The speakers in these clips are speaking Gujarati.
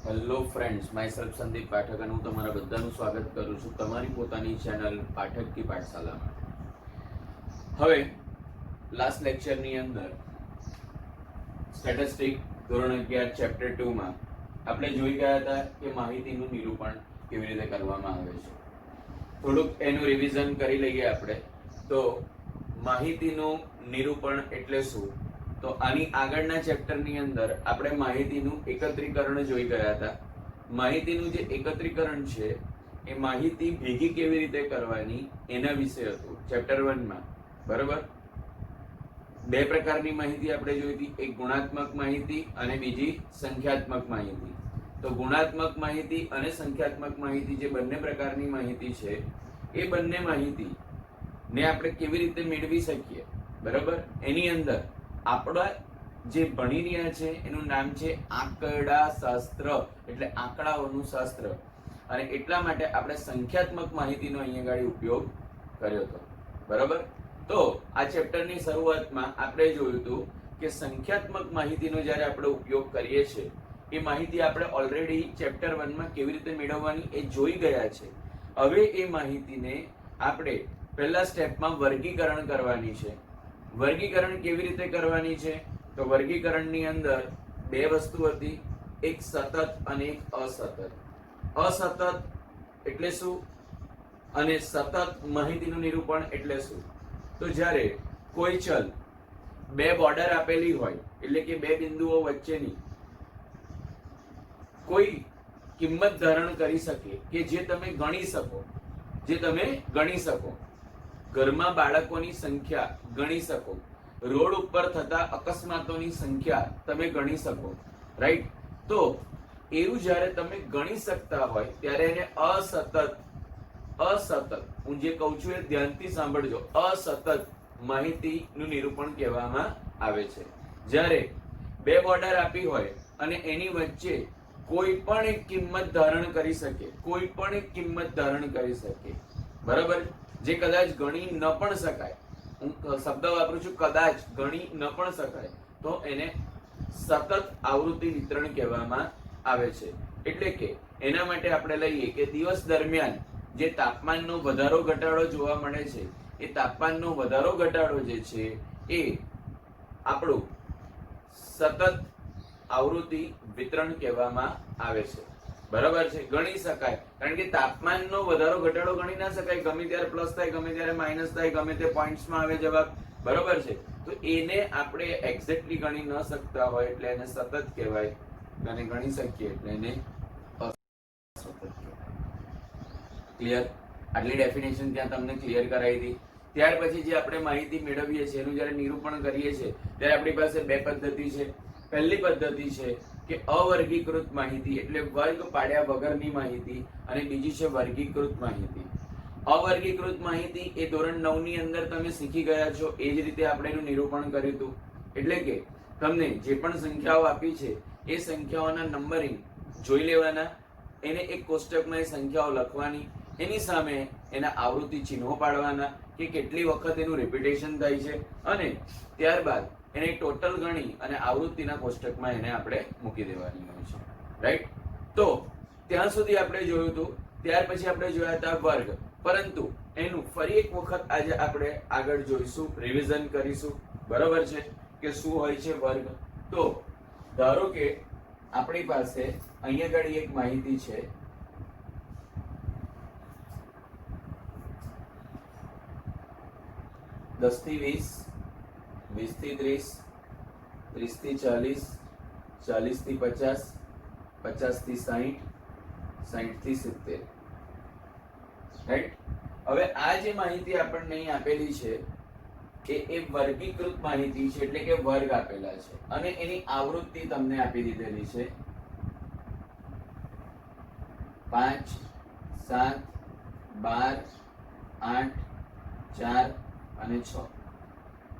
Hello friends, my self Sandeep Pathak અને હું તમારા બધાનું સ્વાગત કરું છું તમારી પોતાની ચેનલ પાઠક કી પાઠશાલામાં। હવે લાસ્ટ લેક્ચરની અંદર સ્ટેટિસ્ટિક ધોરણ 11 ચેપ્ટર 2 માં આપણે જોઈ ગયા હતા કે માહિતીનું નિરૂપણ કેવી રીતે કરવામાં આવે છે। થોડુંક એનું રિવિઝન કરી લઈએ આપણે। તો માહિતીનું નિરૂપણ એટલે શું? તો આની આગળના ચેપ્ટરની અંદર આપણે માહિતીનું એકત્રીકરણ જોઈ ગયા હતા। માહિતીનું જે એકત્રીકરણ છે એ માહિતી ભેગી કેવી રીતે કરવાની એના વિશે હતું ચેપ્ટર 1 માં, બરાબર। બે પ્રકારની માહિતી આપણે જોઈ હતી, એક ગુણાત્મક માહિતી અને બીજી સંખ્યાત્મક માહિતી। તો ગુણાત્મક માહિતી અને સંખ્યાત્મક માહિતી જે બંને પ્રકારની માહિતી છે એ બંને માહિતી ને આપણે કેવી રીતે મેળવી શકીએ, બરાબર। એની અંદર આપણા જે ભણી રહ્યા છે એનું નામ છે આંકડા શાસ્ત્ર, એટલે આંકડાઓનું શાસ્ત્ર, અને એટલા માટે આપણે સંખ્યાત્મક માહિતીનો અહીંયા આગળ ઉપયોગ કર્યો હતો, બરાબર। તો આ ચેપ્ટરની શરૂઆતમાં આપણે જોયું હતું કે સંખ્યાત્મક માહિતીનો જ્યારે આપણે ઉપયોગ કરીએ છીએ એ માહિતી આપણે ઓલરેડી ચેપ્ટર 1 માં કેવી રીતે મેળવવાની એ જોઈ ગયા છે। હવે એ માહિતીને આપણે પહેલા સ્ટેપમાં વર્ગીકરણ કરવાની છે। વર્ગીકરણ કેવી રીતે કરવાની છે? તો વર્ગીકરણની અંદર બે વસ્તુ હતી, એક સતત અને એક અસતત। અસતત એટલે શું અને સતત માહિતીનું નિરૂપણ એટલે શું? તો જ્યારે કોઈ ચલ બે બોર્ડર આપેલી હોય, એટલે કે બે બિંદુઓ વચ્ચેની કોઈ કિંમત ધારણ કરી શકે કે જે તમે ગણી શકો, ઘરમાં બાળકોની સંખ્યા ગણી શકો, રોડ ઉપર થતા અકસ્માતોની સંખ્યા તમે ગણી શકો, રાઈટ। તો એવું જ્યારે તમે ગણી શકતા હોય ત્યારે એને અસતત, હું જે કહું છું એ ધ્યાનથી સાંભળજો, અસતત માહિતીનું નિરૂપણ કહેવામાં આવે છે। જ્યારે બે બોર્ડર આપી હોય અને એની વચ્ચે કોઈ પણ એક કિંમત ધારણ કરી શકે, બરાબર, જે કદાચ ગણી ન પણ શકાય, હું શબ્દ વાપરું છું કદાચ ગણી ન પણ શકાય, તો એને સતત આવૃત્તિ વિતરણ કહેવામાં આવે છે। એટલે કે એના માટે આપણે લઈએ કે દિવસ દરમિયાન જે તાપમાનનો વધારો ઘટાડો જોવા મળે છે એ તાપમાનનો વધારો ઘટાડો જે છે એ આપણું સતત આવૃત્તિ વિતરણ કહેવામાં આવે છે, બરાબર છે। ગણી શકાય, કારણ કે તાપમાનનો વધારો ઘટાડો ગણી ના શકાય, ગમે ત્યારે પ્લસ થાય, ગમે ત્યારે માઇનસ થાય, ગમે તે પોઈન્ટ્સમાં આવે જવાબ, બરાબર છે। તો એને આપણે એક્ઝેક્ટલી ગણી ન શકતા હોય એટલે એને સતત કહેવાય, અને ગણી શકીએ એટલે એને અસતત કહેવાય। ક્લિયર? આટલી ડેફિનેશન ત્યાં તમને ક્લિયર કરાવી હતી। ત્યાર પછી જે આપણે માહિતી મેળવીએ છીએ એનું જ્યારે નિરૂપણ કરીએ છીએ ત્યારે આપણી પાસે બે પદ્ધતિ છે। પહેલી પદ્ધતિ છે કે અવર્ગીકૃત માહિતી, એટલે વર્ગ પાડ્યા વગરની માહિતી, અને બીજી છે વર્ગીકૃત માહિતી। અવર્ગીકૃત માહિતી એ ધોરણ 9 ની અંદર તમે શીખી ગયા છો, એ જ રીતે આપણે એનું નિરૂપણ કર્યું હતું। એટલે કે તમને જે પણ સંખ્યાઓ આપી છે એ સંખ્યાઓના નંબરિંગ જોઈ લેવાના, એને એક કોષ્ટકમાં એ સંખ્યાઓ લખવાની, એની સામે એના આવૃત્તિ ચિહ્નો પાડવાના કે કેટલી વખત એનું રિપીટેશન થાય છે, અને ત્યારબાદ એને ટોટલ ગણી અને આવૃત્તિના કોષ્ટકમાં એને આપણે મૂકી દેવાની હોય છે, રાઈટ। તો ત્યાં સુધી આપણે જોયું હતું। ત્યાર પછી આપણે જોયા હતા વર્ગ, પરંતુ એનું ફરી એક વખત આજે આપણે આગળ જોઈશું, રિવિઝન કરીશું, બરાબર છે, કે શું હોય છે વર્ગ। તો ધારો કે આપણી પાસે અહીંયા આગળ એક માહિતી છે, દસ થી 20, 20 થી 30, 30 થી 40, 40 થી 50, 50 થી 60, 60 થી 70, રાઈટ। હવે આ જે માહિતી આપણને અહીં આપેલી છે એ વર્ગીકૃત માહિતી છે, એટલે કે વર્ગ આપેલા છે, અને એની આવૃત્તિ તમને આપી દીધેલી છે 5, 7, 12, 8, 4 અને 6,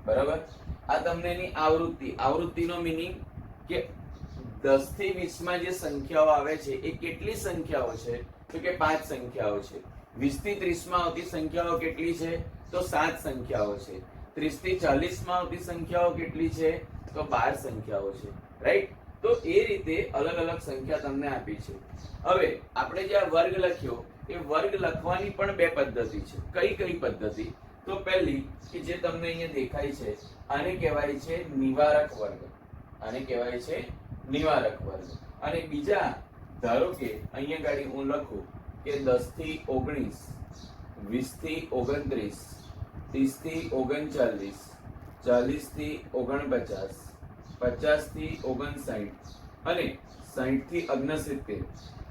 બરાબર। આ તમને એની આવૃત્તિનો મીનિંગ કે 10 થી 20 માં જે સંખ્યાઓ આવે છે એ કેટલી સંખ્યાઓ છે? તો કે 5 સંખ્યાઓ છે। 20 થી 30 માં આવતી સંખ્યાઓ કેટલી છે? તો 7 સંખ્યાઓ છે। 30 થી 40 માં આવતી સંખ્યાઓ કેટલી છે? તો 12 સંખ્યાઓ છે, રાઈટ। તો એ રીતે અલગ અલગ સંખ્યા તમને આપી છે. હવે આપણે જે આ વર્ગ લખ્યો એ વર્ગ લખવાની પણ બે પદ્ધતિ છે. કઈ કઈ પદ્ધતિ? તો પહેલી કે જે તમને અહીંયા દેખાય છે આને કહેવાય છે નિવારક વર્ગ. આને કહેવાય છે નિવારક વર્ગ. અને બીજા ધારો કે અહીંયા ગાડી હું લખું કે 10 થી 19, 20 થી 29, 30 થી 39, 40 થી 49, 50 થી 59 અને 60 થી 69,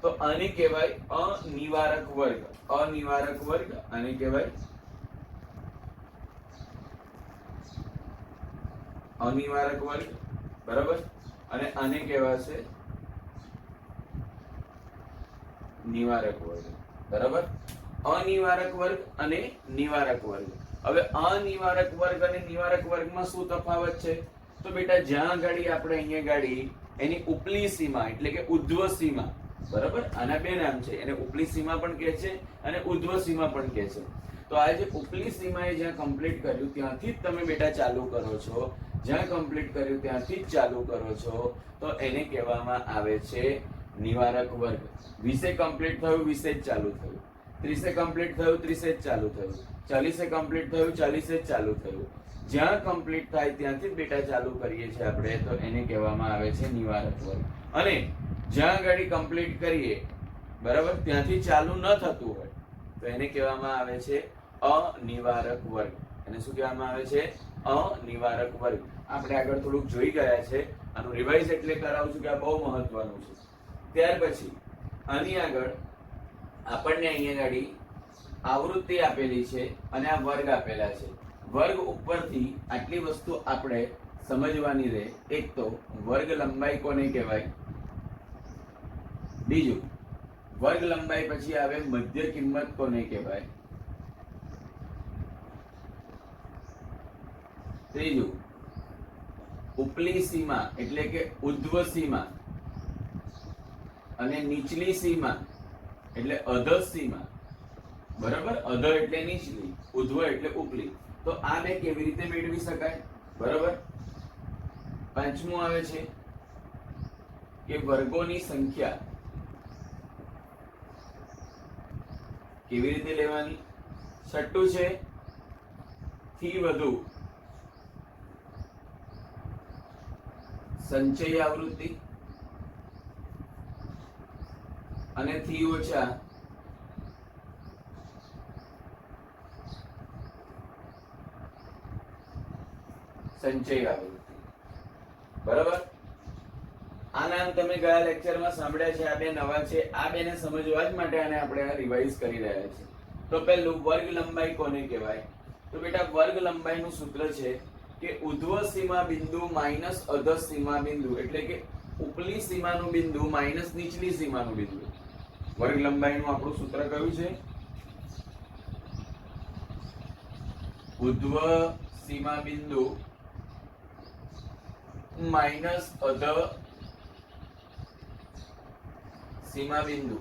તો આને કહેવાય અનિવારક વર્ગ. અનિવારક વર્ગ આને કહેવાય અનિવારક વર્ગ, બરાબર. અને આને કહેવાશે નિવારક વર્ગ, બરાબર. અનિવારક વર્ગ અને નિવારક વર્ગ. હવે અનિવારક વર્ગ અને નિવારક વર્ગમાં શું તફાવત છે? તો બેટા જ્યાં ગાડી આપણે અહીંયા ગાડી એની ઉપલી સીમા એટલે કે ઉધ્વ સીમા, બરાબર. આના બે નામ છે, એને ઉપલી સીમા પણ કહે છે અને ઉધ્વ સીમા પણ કહે છે. તો આ જે ઉપલી સીમાએ જ્યાં કમ્પ્લીટ કર્યું ત્યાંથી જ તમે બેટા ચાલુ કરો છો. જ્યાં કમ્પ્લીટ કર્યું ત્યાંથી જ ચાલુ કરો છો તો એને કહેવામાં આવે છે નિવારક વર્ગ. 20 કમ્પ્લીટ થયું 20 જ ચાલુ થયું, 30 કમ્પ્લીટ થયું 30 જ ચાલુ થયું, 40 કમ્પ્લીટ થયું 40 જ ચાલુ થયું. જ્યાં કમ્પ્લીટ થાય ત્યાંથી જ બેટા ચાલુ કરીએ છીએ આપણે, તો એને કહેવામાં આવે છે નિવારક વર્ગ. અને જ્યાં ગાડી કમ્પ્લીટ કરીએ, બરાબર, ત્યાંથી ચાલુ ન થતું હોય તો એને કહેવામાં આવે છે અનિવારક વર્ગ. એને શું કહેવામાં આવે છે? અનિવારક વર્ગ. આપણે આગળ થોડુંક જોઈ ગયા છે, આનું રિવાઇઝ એટલે કરાવું છું કે આ બહુ મહત્વનું છે. ત્યાર પછી આની આગળ આપણને અહીંયા ગાડી આવૃત્તિ આપેલી છે અને આ વર્ગ આપેલા છે. વર્ગ ઉપરથી આટલી વસ્તુ આપણે સમજવાની રહે. એક તો વર્ગ લંબાઈ કોને કહેવાય, બીજું વર્ગ લંબાઈ પછી આવે મધ્ય કિંમત કોને કહેવાય, ત્રીજું ઉપલી સીમા એટલે કે ઉધ્વ સીમા અને નીચલી સીમા એટલે અધઃ સીમા, બરાબર. અધઃ એટલે નીચલી, ઉધ્વ એટલે ઉપલી. તો આ બે કેવી રીતે મેળવી શકાય, બરાબર. પાંચમું આવે છે કે વર્ગોની સંખ્યા કેવી રીતે લેવાની. છઠ્ઠું છે થી વધુ સંચય આવૃત્તિ અને થી ઓછા સંચય આવૃત્તિ, બરાબર. આ નામ તમે ગયા લેક્ચરમાં સાંભળ્યા છે. આ બે નવા છે. આ બેને સમજવા જ માટે આને આપણે રિવાઇઝ કરી રહ્યા છીએ. તો પહેલું વર્ગ લંબાઈ કોને કહેવાય? તો બેટા વર્ગ લંબાઈનું સૂત્ર છે કે ઉધ્વ સીમા બિંદુ માઇનસ અધઃ સીમા બિંદુ એટલે કે ઉપલી સીમાનું બિંદુ માઇનસ નીચલી સીમાનું બિંદુ. વર્ગ લંબાઈનું આપણું સૂત્ર કયું છે? ઉધ્વ સીમા બિંદુ માઇનસ અધઃ સીમા બિંદુ.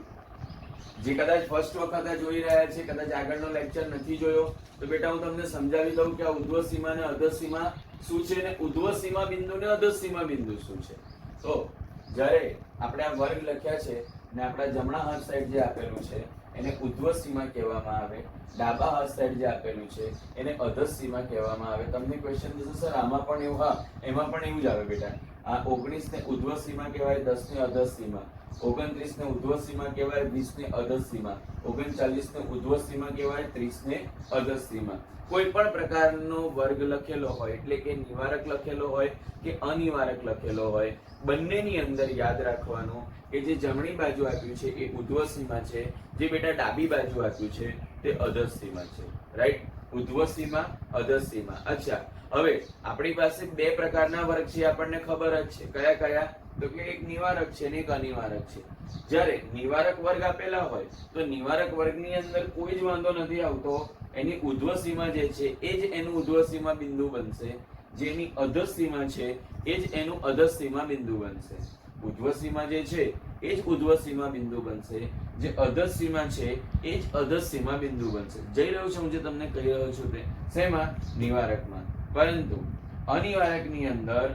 જે કદાચ ફર્સ્ટ વખત જોઈ રહ્યા છે, કદાચ આગળનો લેક્ચર નથી જોયો, તો બેટા હું તમને સમજાવી દઉં કે આ ઉધ્વ સીમા અને અધઃ સીમા શું છે ને ઉધ્વ સીમા બિંદુ ને અધઃ સીમા બિંદુ શું છે. તો જ્યારે આપણે આ વર્ગ લખ્યા છે ને આપણા જમણા હાથ સાઈડ જે આપેલું છે એને ઉધ્વ સીમા કહેવામાં આવે, ડાબા હાથ સાઈડ જે આપેલું છે એને અધઃ સીમા કહેવામાં આવે. તમને ક્વેશ્ચન થશે સર આમાં પણ એવું? હા, એમાં પણ એવું જ આવે બેટા. આ 19 ને ઉધ્વ સીમા કહેવાય, 10 ને અધઃ સીમા, 29 ને ઉધ્વ સીમા કહેવાય, 20 ને અધઃ સીમા, 39 ને ઉધ્વ સીમા કહેવાય, 30 ને અધઃ સીમા. કોઈ પણ પ્રકારનો વર્ગ લખેલો હોય એટલે કે નિવારક લખેલો હોય કે અનિવારક લખેલો હોય, બંનેની અંદર યાદ રાખવાનું કે જે જમણી બાજુ આપ્યું છે એ ઉધ્વ સીમા છે, જે બેટા ડાબી બાજુ આપ્યું છે તે અધઃ સીમા છે. રાઈટ? ઉધ્વ સીમા, અધઃ સીમા. અચ્છા, હવે આપણી પાસે બે પ્રકારના વર્ગ છે, આપણને ખબર જ છે. કયા કયા? તો કે એક નિવારક છે ને એક અનિવારક છે. જ્યારે નિવારક વર્ગ આપેલા હોય તો નિવારક વર્ગની અંદર કોઈ જ વાંધો નથી આવતો. એની ઉધ્વ સીમા જે છે એ જ એનું ઉધ્વ સીમા બિંદુ બનશે, જેની અધઃ સીમા છે એ જ એનું અધઃ સીમા બિંદુ બનશે. ઉધ્વ સીમા જે છે એ જ ઉધ્વ સીમા બિંદુ બનશે, જે અધઃ સીમા છે એ જ અધઃ સીમા બિંદુ બનશે. જઈ રહ્યો છું હું જે તમને કહી રહ્યો છું તે. શેમાં? નિવારકમાં. પરંતુ અનિવારકની અંદર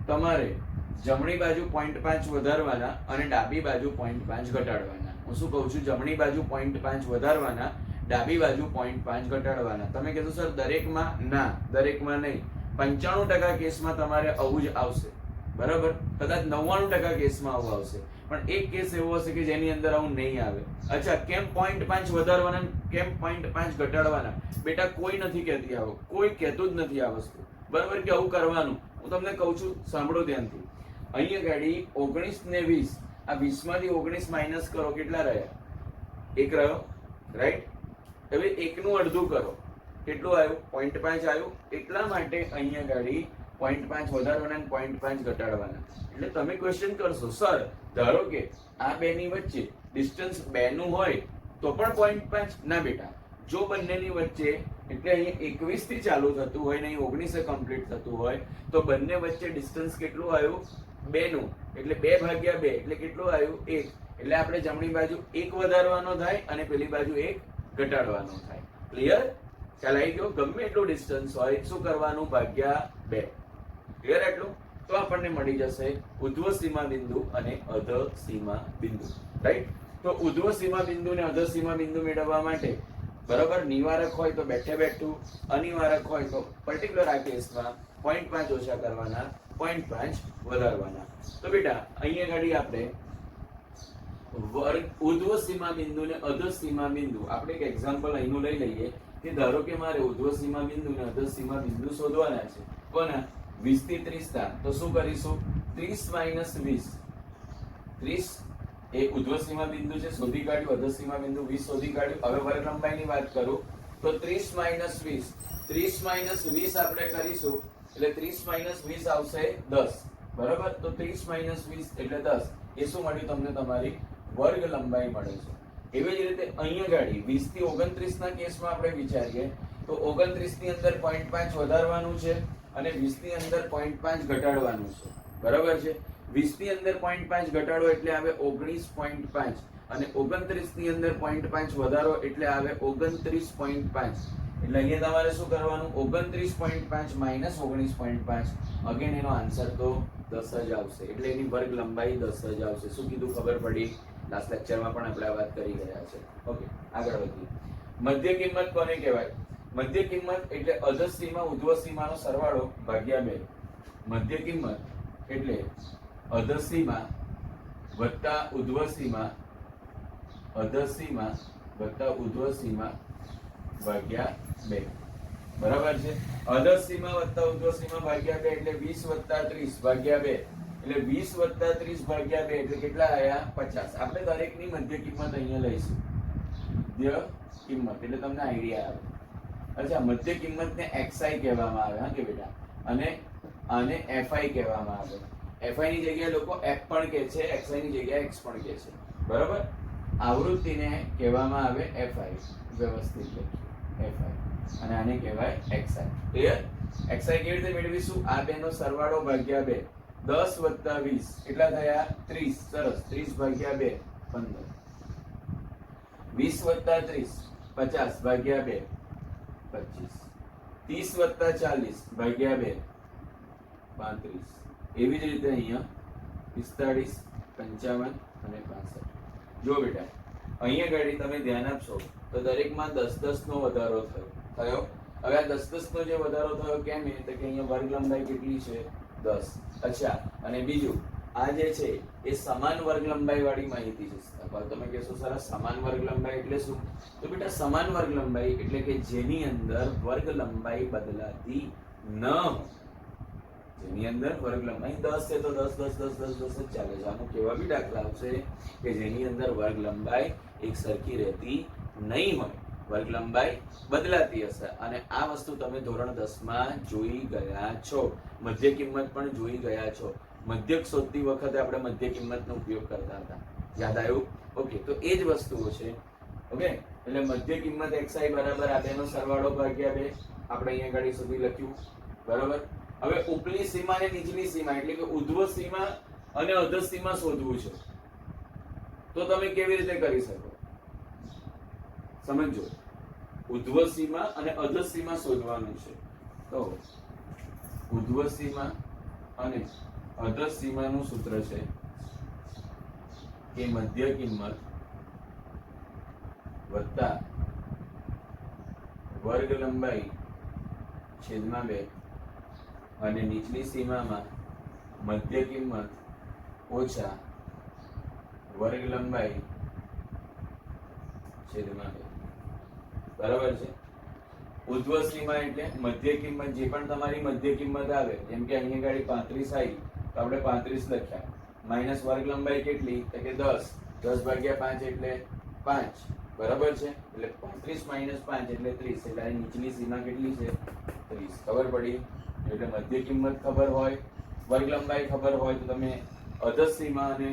તમારે જમણી બાજુ 0.5 વધારવાના અને ડાબી બાજુ 0.5 ઘટાડવાના. હું શું કહું છું? જમણી બાજુ 0.5 વધારવાના, ડાબી બાજુ 0.5 ઘટાડવાના. તમે કહેશો સર દરેકમાં? ના, દરેકમાં નહીં. 95% કેસમાં તમારે આવું જ આવશે, બરાબર? કદાચ 99% કેસમાં આવું આવશે, પણ એક કેસ એવો હશે કે જેની અંદર આવું નહીં આવે. અચ્છા, કેમ 0.5 વધારવાના, કેમ 0.5 ઘટાડવાના? બેટા કોઈ નથી કહેતી આવો, કોઈ કહેતું જ નથી આ વસ્તુ, બરાબર? કે આવું કરવાનું. હું તમને કહું છું, સાંભળો ધ્યાનથી. અહીંયા ગાડી 19 ને 20, આ 20 માંથી 19 માઇનસ કરો, કેટલા રહ્યા? 1 રહ્યો, રાઈટ? હવે 1 નું અડધું કરો, કેટલું આવ્યું? 0.5 આવ્યું. એટલા માટે અહીંયા ગાડી 0.5 વધારવાના અને 0.5 ઘટાડવાના. એટલે તમે ક્વેશ્ચન કરશો, સર ધારો કે આ બે ની વચ્ચે ડિસ્ટન્સ 2 નું હોય તો પણ 0.5? ના બેટા, જો બંનેની વચ્ચે, એટલે અહીંયા 21 થી ચાલુ થતું હોય ને અહીં 19 કમ્પ્લીટ થતું હોય તો બંને વચ્ચે ડિસ્ટન્સ કેટલું આવ્યું? 2 નું. એટલે 2/2 એટલે કેટલું આવ્યું? 1. એટલે આપણે જમણી બાજુ 1 વધારવાનો થાય અને પેલી બાજુ 1 ઘટાડવાનો થાય. ક્લિયર? ખ્યાલ આવી ગયો? ગમે એટલું ડિસ્ટન્સ હોય શું કરવાનું? ભાગ્યા 2. ક્લિયર એટલું? તો આપણને મળી જશે ઉધ્વ સીમા બિંદુ અને અધ સીમા બિંદુ, રાઈટ? તો ઉધ્વ સીમા બિંદુ અને અધ સીમા બિંદુ મેળવવા માટે, બરાબર, નિવારક હોય તો બેઠે બેઠું, અનિવારક હોય તો પર્ટિક્યુલર આ કેસમાં 0.5 ઓછા કરવાના, 0.5 વધારવાના. તો બેટા અહીંયા ગાડી આપણે ઉધ્વ સીમા બિંદુ ને અધ સીમા બિંદુ, આપણે એક એક્ઝામ્પલ અહીંનું લઈ લઈએ કે ધારો કે મારે ઉધ્વ સીમા બિંદુ ને અધ સીમા બિંદુ શોધવાના છે. કોના? 20 થી 30 ના. તો શું કરીશું? 30 - 20. 30 એ ઉધ્વ સીમા બિંદુ છે, શોધી કાઢ્યું. અધ સીમા બિંદુ 20 શોધી કાઢ્યું. હવે વર્ગ લંબાઈની વાત કરું તો 30 - 20. 30 - 20 આપણે કરીશું એટલે 30 - 20 આવશે 10, બરાબર? તો 30 - 20 એટલે 10. એ શું મળ્યું તમને? તમારી વર્ગ લંબાઈ મળે છે. એવી જ રીતે અહીંયા ગાડી 20 થી 29 ના કેસમાં આપણે વિચારીએ તો 29 ની અંદર 0.5 વધારવાનું છે અને 20 ની અંદર 0.5 ઘટાડવાનું છે, બરાબર છે? 20 ની અંદર 0.5 ઘટાડો એટલે આવે 19.5 અને 29 ની અંદર 0.5 વધારો એટલે આવે 29.5. એટલે અહીંયા તમારે શું કરવાનું? 29.5 માઇનસ 19.5. અગેન એનો આન્સર તો 10 જ આવશે. એટલે એની વર્ગ લંબાઈ 10 જ આવશે. શું કીધું? ખબર પડી? લાસ્ટ લેક્ચરમાં પણ આપણે આ વાત કરી ગયા છે. ઓકે, આગળ વધીએ. મધ્ય કિંમત કોને કહેવાય? મધ્ય કિંમત એટલે અધ સીમા ઉધ્વ સીમાનો સરવાળો ભાગ્યા 2. મધ્ય કિંમત એટલે અધ સીમા વત્તા ઉધ્વ સીમા, અધ સીમા વત્તા ઉધ્વ સીમા ભાગ્યા 2, બરાબર છે? અધ સીમા વત્તા ઉધ્વ સીમા ભાગ્યા 2 એટલે 20 + 30 ભાગ્યા 2. એટલે 20 + 30 ભાગ્યા 2 એટલે કેટલા આયા? 50. આપણે દરેકની મધ્ય કિંમત અહીંયા લઈશું. મધ્ય કિંમત એટલે તમને આઈડિયા આવે. અચ્છા, મધ્ય કિંમતને xi કહેવામાં આવે, હા કે બેટા? અને આને fi કહેવામાં આવે. fi ની જગ્યાએ લોકો f પણ કહે છે, xi ની જગ્યાએ x પણ કહે છે, બરાબર? આવૃત્તિને કહેવામાં આવે fi, વ્યવસ્થિત લખીએ fi, અને આને કહેવાય xi. ક્લિયર? xi કેવી રીતે મેળવીશું? આ બેનો સરવાળો ભાગ્યા 2. 10 + 20 કેટલા થયા? 30. સરસ. 30 ભાગ્યા 2 15. 20 + 30 50 ભાગ્યા 2 25. 30 + 40 ભાગ્યા 2 35. એવી જ રીતે અહીંયા 45 55 અને 65. જો બેટા અહીંયા ગાડી તમે ધ્યાન આપશો તો દરેકમાં 10 નો વધારો થયો. હવે આ 10 નો જે વધારો થયો કેમ? એ તો કે અહીંયા વર્ગ લંબાઈ કેટલી છે? 10. અચ્છા, અને બીજું આ જે છે એ સમાન વર્ગ લંબાઈ વાળી માહિતી છે. તમે કહેશો સર સમાન વર્ગ લંબાઈ એટલે શું? તો બેટા સમાન વર્ગ લંબાઈ એટલે કે જેની અંદર વર્ગ લંબાઈ બદલાતી ન હોય. જેની અંદર વર્ગ લંબાઈ 10 છે તો 10 10 10 10 10 જ ચાલે છે. આનું કેવા બી દાખલા આવશે કે જેની અંદર વર્ગ લંબાઈ એક સરખી રહેતી નહીં હોય, વર્ગ લંબાઈ બદલાતી હશે. અને આ વસ્તુ તમે ધોરણ 10 માં જોઈ ગયા છો. મધ્ય કિંમત પણ જોઈ ગયા છો. મધ્યક શોધતી વખતે આપણે મધ્ય કિંમતનો ઉપયોગ કરતા હતા. યાદ આવ્યું? ઓકે, તો એ જ વસ્તુઓ છે. ઓકે, એટલે મધ્ય કિંમત xi બરાબર આ બેનો સરવાળો ભાગ્યા 2. આપણે અહીંયા ગાડી સુધી લખ્યું, બરાબર? હવે ઉપલી સીમા અને નીચલી સીમા એટલે કે ઉધ્વ સીમા અને અધ સીમા શોધવું છે. તો તમે કેવી રીતે કરી શકો? સમજો, ઉધ્વ સીમા અને અધ સીમા શોધવાનું છે. તો ઉધ્વ સીમા અને અધર સીમાનું સૂત્ર છે કે મધ્ય કિંમત વત્તા વર્ગ લંબાઈ છેદમાં 2 અને નીચલી સીમામાં મધ્ય કિંમત ઓછા વર્ગ લંબાઈ છેદમાં 2. બરાબર છે. ઉધ્વ સીમા એટલે મધ્ય કિંમત, જે પણ તમારી મધ્ય કિંમત આવે, જેમ કે અહીંયા ગાડી 35 આવી તો આપણે 35 લખ્યા, માઈનસ વર્ગ લંબાઈ કેટલી તો કે 10, 10 ભાગ્યા 5 એટલે 5. બરાબર છે. એટલે 35 માઈનસ 5 એટલે 30. એટલે આ નીચલી સીમા કેટલી છે 30. ખબર પડી? એટલે મધ્ય કિંમત ખબર હોય, વર્ગ લંબાઈ ખબર હોય તો તમે અધર સીમા અને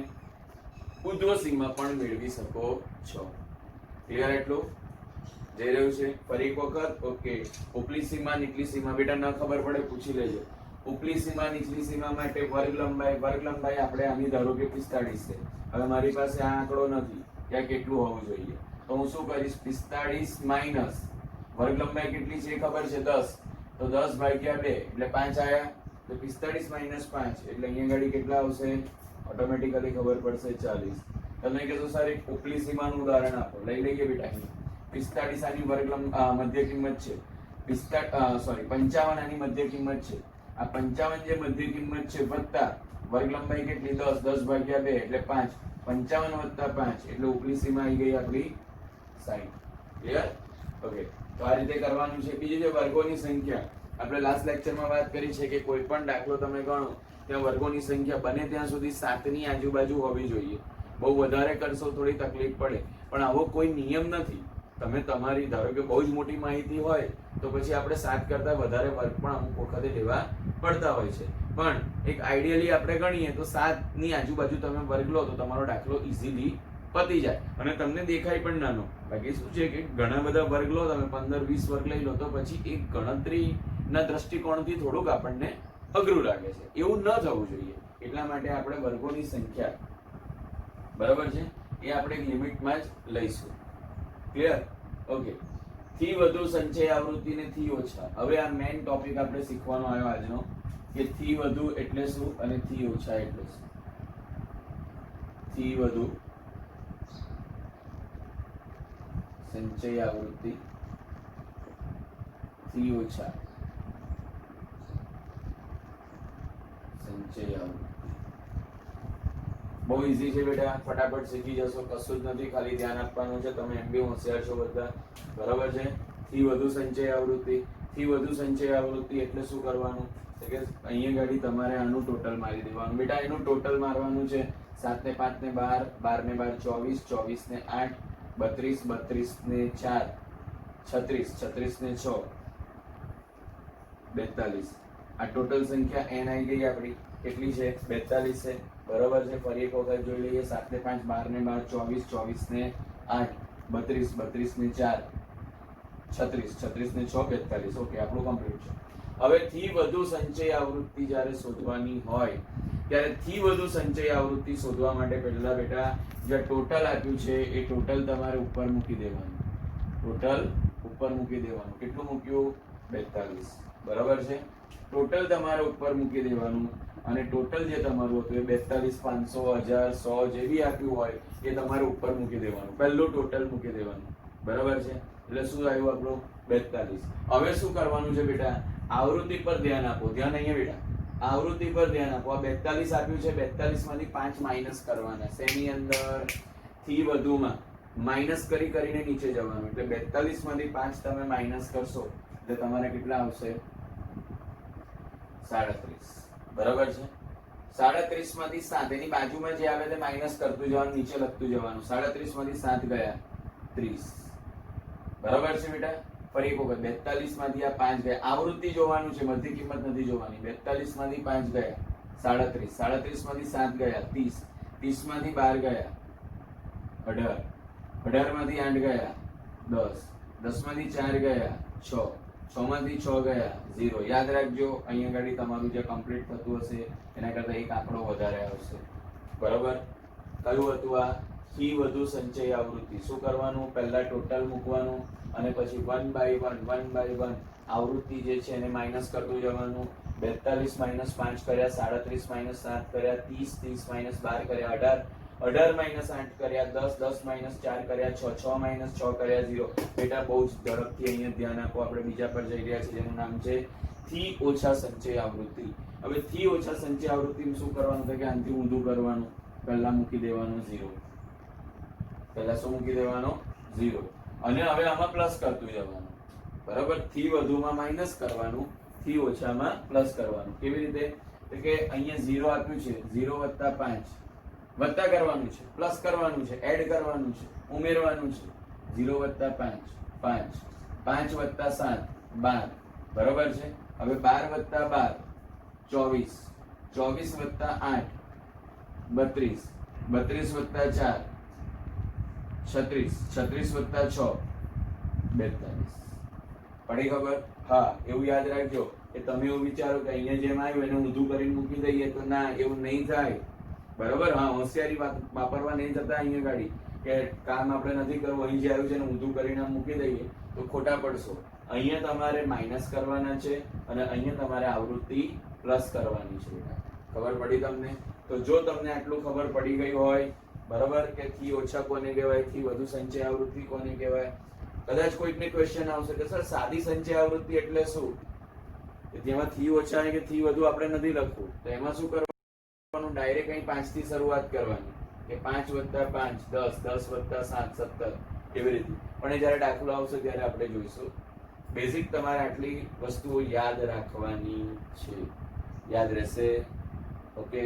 ઉધ્વ સીમા પણ મેળવી શકો છો. ક્લિયર? એટલું જઈ રહ્યું છે. ફરી એક વખત. ઓકે. ઉપલી સીમા નીચલી સીમા બેટા ન ખબર પડે પૂછી લેજો. ઉપલી સીમા નીચલી સીમા માટે વર્ગ લંબાઈ આપણે આની ધારો કે 45 છે. હવે મારી પાસે આ આંકડો નથી, ત્યાં કેટલું હોવું જોઈએ, તો હું શું કરીશ, 45 માઈનસ વર્ગ લંબાઈ કેટલી છે ખબર છે 10, તો 10 ભાગ્યા 2 એટલે 5 આયા, તો 45 માઈનસ 5 એટલે અહીંયા ગાડી કેટલા આવશે, ઓટોમેટિકલી ખબર પડશે 40. તમે કહેશો સર એક ઉપલી સીમાનું ઉદાહરણ આપો. લઈ લઈએ બેટા. અહીં 45 આની વર્ગ મધ્ય કિંમત છે, 55 આની મધ્ય કિંમત છે. આ 55 જે મધ્ય કિંમત છે વત્તા વર્ગ લંબાઈ કેટલી 10, 10 ભાગ્યા 2 એટલે 5, 55 વત્તા 5 એટલે ઉપલી સીમા આવી ગઈ આપણી 60. ક્લિયર? ઓકે. તો આ રીતે કરવાનું છે. બીજી જે વર્ગોની સંખ્યા, આપણે લાસ્ટ લેક્ચરમાં વાત કરી છે કે કોઈ પણ દાખલો તમે ગણો ત્યાં વર્ગોની સંખ્યા બને ત્યાં સુધી 7 ની આજુબાજુ હોવી જોઈએ. બહુ વધારે કરશો થોડી તકલીફ પડે, પણ આવો કોઈ નિયમ નથી. તમે તમારી ધારો કે બહુ જ મોટી માહિતી હોય તો પછી આપણે 7 કરતા વધારે વર્ગ પણ અમુક વખતે લેવા પડતા હોય છે. પણ એક આઈડિયલી આપણે ગણીએ તો 7 ની આજુબાજુ તમે વર્ગ લો તો તમારો દાખલો ઇઝીલી પતી જાય અને તમને દેખાય પણ નાનો. બાકી શું છે કે ઘણા બધા વર્ગ લો તમે, 15-20 વર્ગ લઈ લો તો પછી એક ગણતરીના દ્રષ્ટિકોણથી થોડુંક આપણને અઘરું લાગે છે. એવું ન થવું જોઈએ. એટલા માટે આપણે વર્ગોની સંખ્યા, બરાબર છે, એ આપણે લિમિટમાં જ લઈશું. ક્લિયર? ઓકે. થી વધુ સંચય આવૃત્તિ ને થી ઓછા. હવે આ મેઇન ટોપિક આપણે શીખવાનો આવ્યો આજનો કે થી વધુ એટલે શું અને થી ઓછા એટલે શું. થી વધુ સંચય આવૃત્તિ, થી ઓછા સંચય આવૃત્તિ. બહુ ઈઝી છે બેટા, ફટાફટ શીખી જશો, કશું જ નથી, ખાલી ધ્યાન આપવાનું છે. તમે એમ બી હોશિયાર છો બધા, બરાબર છે. થી વધુ સંચય આવૃત્તિ. થી વધુ સંચય આવૃત્તિ એટલે શું કરવાનું કે અહીંયા ગાડી તમારે આનું ટોટલ મારી દેવાનું બેટા. એનું ટોટલ મારવાનું છે. 7 ને 5 ને 12, 12 ને 12 24, 24 ને 8 32, 32 ને 4 36, 36 ને 6 42. આ ટોટલ સંખ્યા n આવી ગઈ આપણી. કેટલી છે? 42 છે. બરાબર છે. ફરી એક વખત જોઈ લઈએ. 7 ને 5 12 ને 12 24, 24 ને 8 32, 32 ને 4 36, 36 ને 6 42. ઓકે, આપણું કમ્પ્લીટ છે. હવે થી વધુ સંચય આવૃત્તિ જ્યારે શોધવાની હોય ત્યારે થી વધુ સંચય આવૃત્તિ શોધવા માટે પહેલા બેટા જે ટોટલ આપ્યું છે એ ટોટલ તમારે ઉપર મૂકી દેવાનું. ટોટલ ઉપર મૂકી દેવાનું. કેટલું મૂક્યું? 42. બરાબર છે. ટોટલ તમારે ઉપર મૂકી દેવાનું અને ટોટલ જે તમારું હતું એ 42, 500, 1000, 100 જે બી આપ્યું હોય એ તમારે ઉપર મૂકી દેવાનું. પહેલું ટોટલ મૂકી દેવાનું. બરાબર છે. એટલે શું આવ્યું આપણું? 42. હવે શું કરવાનું છે બેટા? આવૃત્તિ પર ધ્યાન આપો. ધ્યાન અહીંયા બેટા, આવૃત્તિ પર ધ્યાન આપો. આ 42 આપ્યું છે, 42 માંથી 5 માઇનસ કરવાના. શેની અંદર? થી વધુમાં માઇનસ કરીને નીચે જવાનું. એટલે 42 માંથી 5 તમે માઇનસ કરશો એટલે તમારે કેટલા આવશે? 37. બરાબર છે. 37 માંથી 7 એની બાજુમાં જે આવે તે માઇનસ કરતું જવાનું, નીચે લખતું જવાનું. 37 માંથી 7 ગયા 30. બરાબર છે બેટા. ફરી એક વખત 42 માંથી આ 5 ગયા. આવૃત્તિ જોવાનું છે, મધ્ય કિંમત નથી જોવાની. 42 માંથી 5 ગયા 37, 37 માંથી 7 ગયા 30, 30 માંથી 12 ગયા 18, 18 માંથી 8 ગયા 10, 10 માંથી 4 ગયા 6, 6 માંથી 6 ગયા 0. યાદ રાખજો, અહીંયા ગાડી તમારું જે કમ્પ્લીટ થતું હશે એના કરતા એક આંકડો વધારે આવશે. બરોબર? કયું હતું આ? થી વધુ સંચય આવૃત્તિ. શું કરવાનું? પહેલા ટોટલ મૂકવાનું અને પછી 1 by 1 આવૃત્તિ જે છે એને માઇનસ કરતું જવાનું. 42 માઇનસ 5 કર્યા 37 માઇનસ 7 કર્યા 30 30 માઇનસ 12 કર્યા 18 18 માઇનસ 8 કર્યા 10 10 માઇનસ 4 કર્યા 6 6 માઇનસ 6 કર્યા 0. બેટા બહુ જ ઝડપથી અહીંયા ધ્યાન આપો, આપણે બીજા પર જઈ રહ્યા છીએ જેનું નામ છે થી ઓછા સંચય આવૃત્તિ. હવે થી ઓછા સંચય આવૃત્તિમાં શું કરવાનું છે કે આનાથી ઊંધું કરવાનું, પહેલા મૂકી દેવાનું 0, પહેલા શું મૂકી દેવાનો 0, અને હવે આમાં પ્લસ કરતું જવાનું, બરાબર. થી વધુમાં માઇનસ કરવાનું, થી ઓછામાં પ્લસ કરવાનું. કેવી રીતે? તો કે અહીંયા 0 આપ્યું છે, 0 વત્તા 5 વત્તા કરવાનું છે, પ્લસ કરવાનું છે, એડ કરવાનું છે, ઉમેરવાનું છે. 0 વત્તા 5 5, 5 વત્તા 7 12, બરાબર છે. હવે 12 વત્તા 12 24, 24 વત્તા 8 32, 32 વત્તા 4 36, 36 વત્તા 6 42. પડી ખબર? હા, એવું યાદ રાખજો કે તમે એવું વિચારો કે અહીંયા જેમ આવ્યું એને ઊંધું કરીને મૂકી દઈએ, તો ના, એવું નહીં થાય, બરાબર. હા, હોશિયારી વાપરવા નહીં જતા અહીંયા ગાડી કે કામ આપણે નથી કરવું, અહીં જે આવ્યું છે એને ઊંધું કરીને મૂકી દઈએ તો ખોટા પડશો. અહીંયા તમારે માઇનસ કરવાના છે અને અહીંયા તમારે આવૃત્તિ પ્લસ કરવાની છે. ખબર પડી તમને? તો જો તમને આટલું ખબર પડી ગઈ હોય, બરાબર, કે થી ઓછા કોને કહેવાય, થી વધુ સંચય આવૃત્તિ કોને કહેવાય. કદાચ કોઈકને ક્વેશ્ચન આવશે કે સર સાદી સંચય આવૃત્તિ એટલે શું? જેમાં થી ઓછા કે થી વધુ આપણે નથી લખવું, તો એમાં શું કરવાનું? ડાયરેક્ટ અહીં 5 થી શરૂઆત કરવાની કે 5 વત્તા 5 10, 10 વત્તા 7 17, એવી રીતે. પણ એ જ્યારે દાખલો આવશે ત્યારે આપણે જોઈશું. બેઝિક તમારે આટલી વસ્તુઓ યાદ રાખવાની છે, યાદ રહેશે. ઓકે.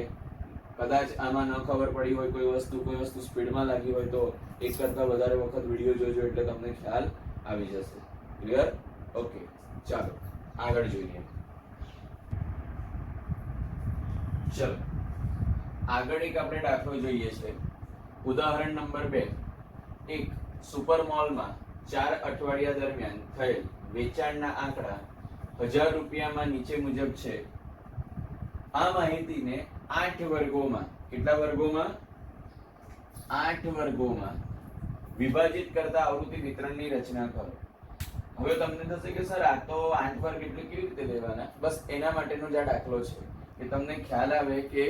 કદાચ આમાં ન ખબર પડી હોય કોઈ વસ્તુ સ્પીડમાં લાગી હોય તો એક કરતા વધારે વખત વિડીયો જોજો એટલે તમને ખ્યાલ આવી જશે. ક્લિયર? ઓકે, ચાલો આગળ જોઈએ. ચલો આગળ એક આપણે દાખલો જોઈએ છે. ઉદાહરણ નંબર 2. એક સુપર મોલમાં 4 અઠવાડિયા દરમિયાન થયેલ વેચાણના આંકડા 1000 રૂપિયામાં નીચે મુજબ છે. આ માહિતીને 8 વર્ગોમાં, કેટલા વર્ગોમાં? 8 વર્ગોમાં વિભાજિત કરતા આવૃત્તિ વિતરણની રચના કરો. હવે તમને થશે કે સર આ તો 8 વર્ગ એટલે કેવી રીતે લેવાના? બસ એના માટેનો જ આ દાખલો છે કે તમને ખ્યાલ આવે કે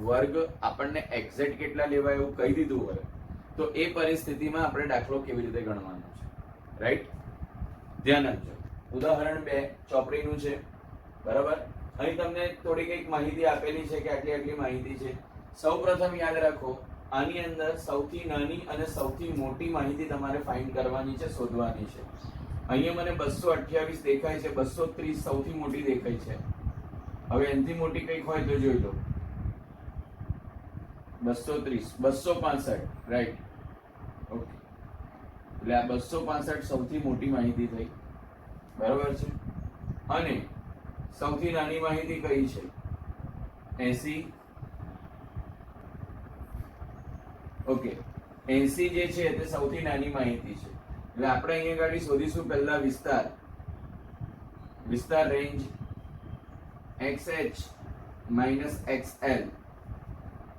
વર્ગ આપણને એક્ઝેક્ટ કેટલા લેવાય એવું કહી દીધું હોય તો એ પરિસ્થિતિમાં આપણે દાખલો કેવી રીતે ગણવાનો છે. રાઈટ? ધ્યાન આપજો. ઉદાહરણ 2 ચોપડીનું છે, બરાબર. અહીં તમને થોડી કંઈક માહિતી આપેલી છે કે આટલી માહિતી છે. સૌપ્રથમ યાદ રાખો, આની અંદર સૌથી નાની અને સૌથી મોટી માહિતી તમારે ફાઇન્ડ કરવાની છે, શોધવાની છે. અહીંયા મને 228 દેખાય છે, 230 સૌથી મોટી દેખાય છે. હવે એનાથી મોટી કંઈક હોય તો જોઈ લો. 230, 265, રાઈટ. ઓકે, એટલે આ 265 સૌથી મોટી માહિતી થઈ, બરાબર છે. અને સૌથી નાની માહિતી કઈ છે? 80. ઓકે, 80 જે છે તે સૌથી નાની માહિતી છે. એટલે આપણે અહીંયા ગાડી શોધીશું પહેલા વિસ્તાર range XH minus XL.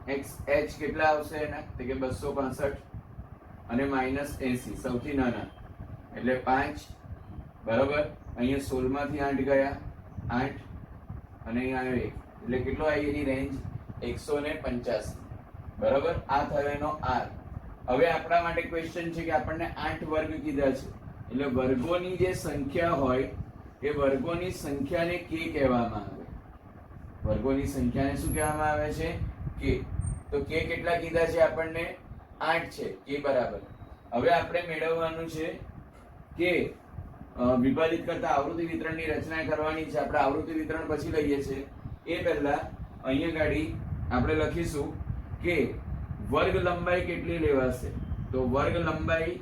XH કેટલા આવશે એના? તો કે 265 અને માઇનસ 80 સૌથી નાના એટલે 5, બરાબર. અહીંયા 16 માંથી 8 ગયા, 8 અને અહીંયા આવ્યો 1 એટલે કેટલો આવી એની રેન્જ? 185, બરાબર. આ થયો એનો R. હવે આપણા માટે ક્વેશ્ચન છે કે આપણને 8 વર્ગ કીધા છે એટલે વર્ગોની જે સંખ્યા હોય એ વર્ગોની સંખ્યાને k કહેવામાં આવે. વર્ગોની સંખ્યાને શું કહેવામાં આવે છે? k. તો k કેટલા કીધા છે આપણને? 8 છે. k બરાબર. હવે આપણે મેળવવાનું છે કે વિભાજિત કરતા આવૃત્તિ વિતરણની રચના કરવાની છે. આપણે આવૃત્તિ વિતરણ પછી લઈએ છીએ. એ પહેલા અહીંયા ગાડી આપણે લખીશું કે વર્ગ લંબાઈ કેટલી લેવાશે. તો વર્ગ લંબાઈ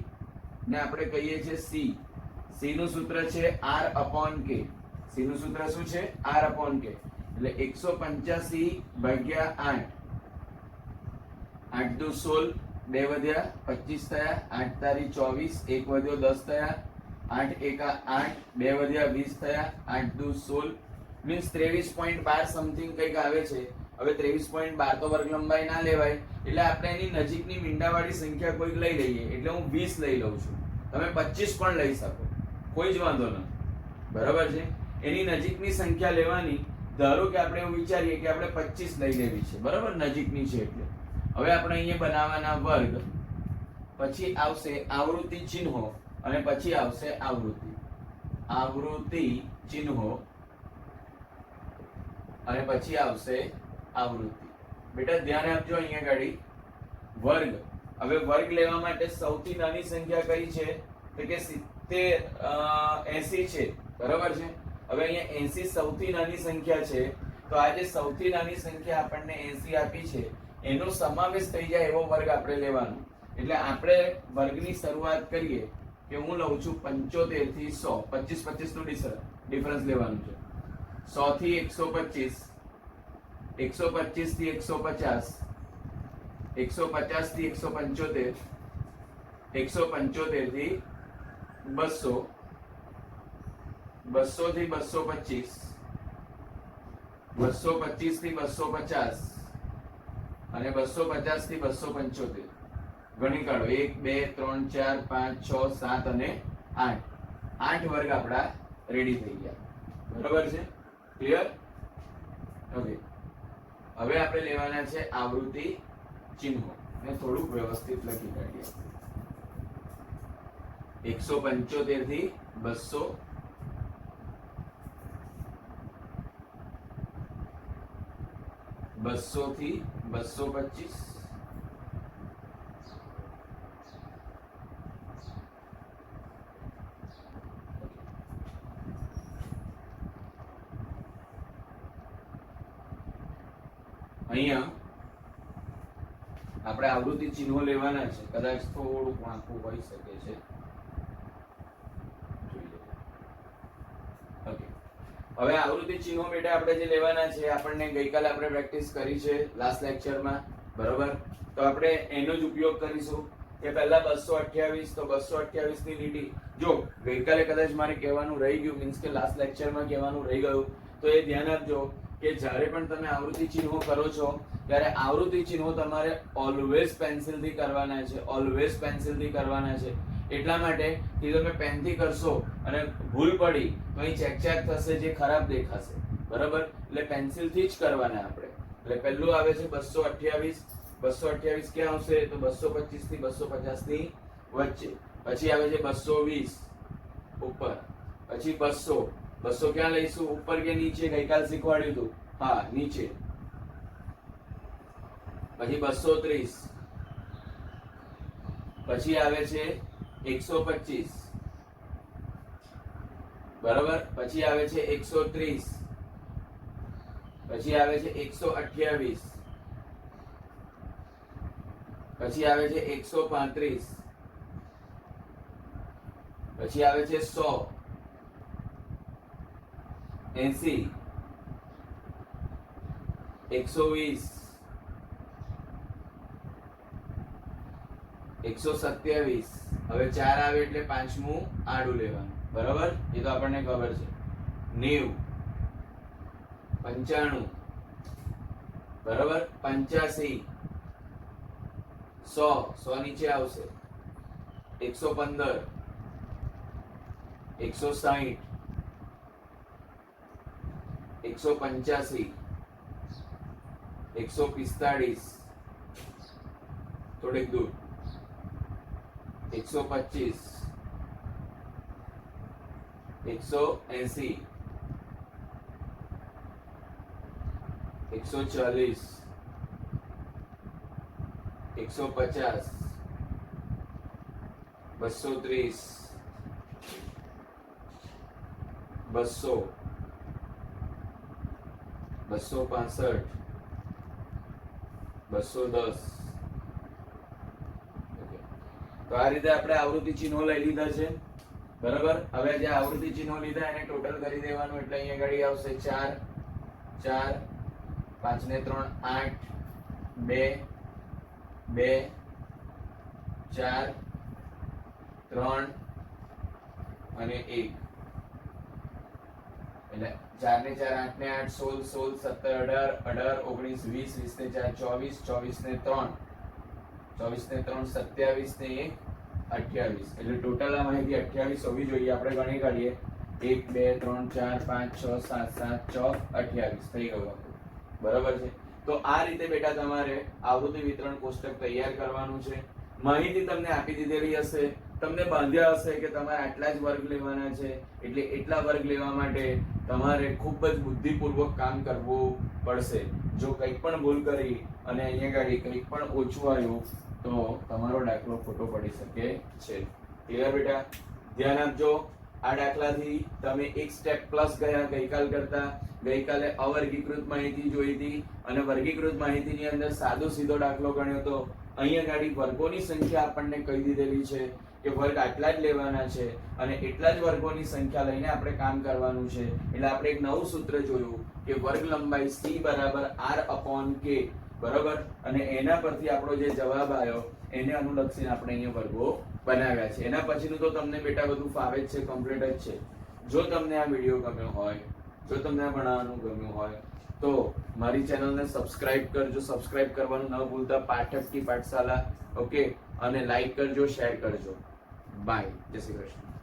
ને આપણે કહીએ છીએ c. c નું સૂત્ર છે r/k. c નું સૂત્ર શું છે? r/k. એટલે 185 ભાગ્યા 8. 8 દુ 16, 2 વધ્યા 25 થયા, 8 તારી 24, 1 વધ્યો 10 થયા, 8 એકા 8, 2 વધ્યા 20 થયા, 8 દુ 16 મીન્સ 23.12 સમથિંગ કંઈક આવે છે. હવે 23.12 તો વર્ગ લંબાઈ ના લેવાય એટલે આપણે એની નજીકની મીંડાવાળી સંખ્યા કોઈક લઈ લઈએ. એટલે હું 20 લઈ લઉં છું, તમે 25 પણ લઈ શકો, કોઈ જ વાંધો નથી, બરાબર છે. એની નજીકની સંખ્યા લેવાની ધારો કે આપણે એવું વિચારીએ કે આપણે 25 લઈ લેવી છે, બરાબર, નજીકની છે એટલે. હવે આપણે અહીંયા બનાવવાના વર્ગ, પછી આવશે આવૃત્તિ ચિહ્નો અને પછી આવશે આવૃત્તિ ચિહ્નો અને પછી આવશે આવૃત્તિ. બેટા ધ્યાન આપજો અહીંયા ગાડી વર્ગ. હવે વર્ગ લેવા માટે સૌથી નાની સંખ્યા કઈ છે તો કે 80 છે, બરાબર છે. હવે અહીંયા 80 સૌથી નાની સંખ્યા છે, તો આ જે સૌથી નાની સંખ્યા આપણને 80 આપી છે એનો સમાવેશ થઈ જાય એવો વર્ગ આપણે લેવાનો. એટલે આપણે વર્ગની શરૂઆત કરીએ કે હું લઉં છું 75 થી 100, 25 નું ડિફરન્સ લેવાનું છે. 100 થી 125, 125 થી 150, 150 થી 175, 175 થી 200, 200 થી 225, 225 થી 250 અને 250 થી 275. ગણી કાઢો. 1 2 3 4 5 6 7 અને 8. 8 વર્ગ આપડા રેડી થઈ ગયા, બરાબર છે? ક્લિયર? ઓકે. હવે આપણે લેવાના છે આવૃત્તિ ચિહ્નો. ને થોડુંક વ્યવસ્થિત લખી કાઢીએ. 175 થી 200, 200 થી 225, અહીંયા આપણે આવૃત્તિ ચિહ્નો લેવાના છે. કદાચ થોડું વાંકું હોઈ શકે છે. ઓકે. હવે આવૃત્તિ ચિહ્નો બેટા આપણે જે લેવાના છે આપણને ગઈકાલે આપણે પ્રેક્ટિસ કરી છે લાસ્ટ લેક્ચરમાં, બરોબર? તો આપણે એનો જ ઉપયોગ કરીશું કે પહેલા 228, તો 228 ની લીટી. જો ગઈકાલે કદાચ મારે કહેવાનું રહી ગયું, મીન્સ કે લાસ્ટ લેક્ચરમાં કહેવાનું રહી ગયું, તો એ ધ્યાન આપજો કે જ્યારે પણ તમે આવૃત્તિ ચિહ્નો કરો છો ત્યારે આવૃત્તિ ચિહ્નો તમારે ઓલવેઝ પેન્સિલથી કરવાના છે, ઓલવેઝ પેન્સિલથી કરવાના છે. એટલા માટે કે તમે પેનથી કરશો અને ભૂલ પડી તો અહીં ચેક થશે, જે ખરાબ દેખાશે, બરાબર? એટલે પેન્સિલથી જ કરવાના આપણે. એટલે પહેલું આવે છે 228. 228 ક્યાં આવશે તો 225 થી 250 ની વચ્ચે. પછી આવે છે 220 ઉપર, પછી 200. 200 ક્યાં લઈશું, ઉપર કે નીચે? ગઈકાલ શીખવાડ્યું હતું, હા, નીચે. પછી 230, પછી આવે છે 125, બરાબર? પછી આવે છે 130, પછી આવે છે 128, પછી આવે છે 135, પછી આવે છે 100, 80, 120, 127. હવે 4 આવે એટલે પાંચમું આડું લેવાનું, બરાબર? એ તો આપણને ખબર છે. 90, 95, બરાબર? 85, 100 નીચે આવશે. 115, 160, 185, 145, થોડીક દૂર, 125, 180, 140, 150, 230, 200, 265, 210. તો આ રીતે આપણે આવૃત્તિ ચિહ્નો લઈ લીધા છે, બરાબર? હવે જે આવૃત્તિ ચિહ્નો લીધા એને ટોટલ કરી દેવાનું. એટલે અહીંયા ઘડી આવશે 4, 4, 5 ને 3 8, 2, 2, 4, 3 અને 1. એટલે 4 ને 4 8 ને 8 16, 16 17 18 19 20, 20 ને 4 24, 24 ને 3 24 ને 3 27 ને 1 28. એટલે ટોટલ આ માહિતી 28 હોવી જોઈએ. આપણે ગણી કાઢીએ 1 2 3 4 5 6 7 7 ચોક 28 થઈ ગયું આખું. બરાબર છે. તો આ રીતે બેટા તમારે આવૃત્તિ વિતરણ કોષ્ટક તૈયાર કરવાનું છે. માહિતી તમને આપી દીધેલી હશે, તમને બાંધ્યા હશે કે તમારે આટલા જ વર્ગ લેવાના છે, એટલે એટલા વર્ગ લેવા માટે તમારે ખૂબ જ બુદ્ધિપૂર્વક કામ કરવું પડશે. જો કંઈક પણ ભૂલ કરી અને અહીંયા ગાડી કંઈક પણ ઓછું આવ્યું તો તમારો દાખલો ખોટો પડી શકે છે. ક્લિયર બેટા? ધ્યાન આપજો. આ દાખલાથી તમે એક સ્ટેપ પ્લસ ગયા ગઈકાલ કરતા. ગઈકાલે અવર્ગીકૃત માહિતી જોઈ હતી અને વર્ગીકૃત માહિતીની અંદર સાદો સીધો દાખલો ગણ્યો હતો. અહીંયા ગાડી વર્ગોની સંખ્યા આપણને કહી દીધેલી છે કે વર્ગ આટલા જ લેવાના છે અને એટલા જ વર્ગોની સંખ્યા લઈને આપણે કામ કરવાનું છે. એટલે આપણે એક નવું સૂત્ર જોયું કે વર્ગ લંબાઈ c બરાબર r/k. બરોબર? અને એના પરથી આપણો જે જવાબ આવ્યો એને અનુલક્ષીને આપણે અહીંયા વર્ગો બનાવ્યા છે. એના પછીનું તો તમને બેટા બધું ફાવે જ છે, કમ્પ્લીટ જ છે. જો તમને આ વિડીયો ગમ્યો હોય, જો તમને આ ભણાવવાનું ગમ્યું હોય તો મારી ચેનલને સબસ્ક્રાઇબ કરજો. સબસ્ક્રાઇબ કરવાનું ન ભૂલતા. પાઠક કી પાઠશાલા. ઓકે, અને લાઈક કરજો, શેર કરજો. બાય. જય શ્રી કૃષ્ણ.